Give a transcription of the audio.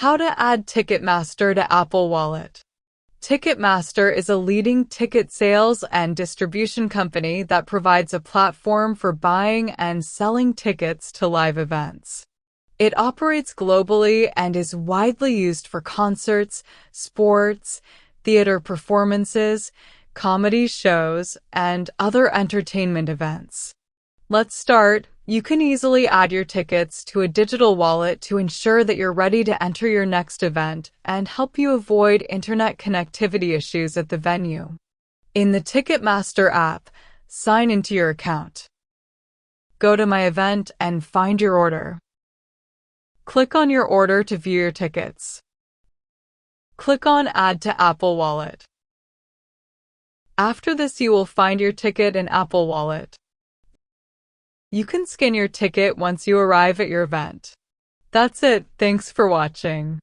How to add Ticketmaster to Apple Wallet. Ticketmaster is a leading ticket sales and distribution company that provides a platform for buying and selling tickets to live events. It operates globally and is widely used for concerts, sports, theater performances, comedy shows, and other entertainment events. Let's start. You can easily add your tickets to a digital wallet to ensure that you're ready to enter your next event and help you avoid internet connectivity issues at the venue. In the Ticketmaster app, sign into your account. Go to My Event and find your order. Click on your order to view your tickets. Click on Add to Apple Wallet. After this, you will find your ticket in Apple Wallet. You can scan your ticket once you arrive at your event. That's it. Thanks for watching.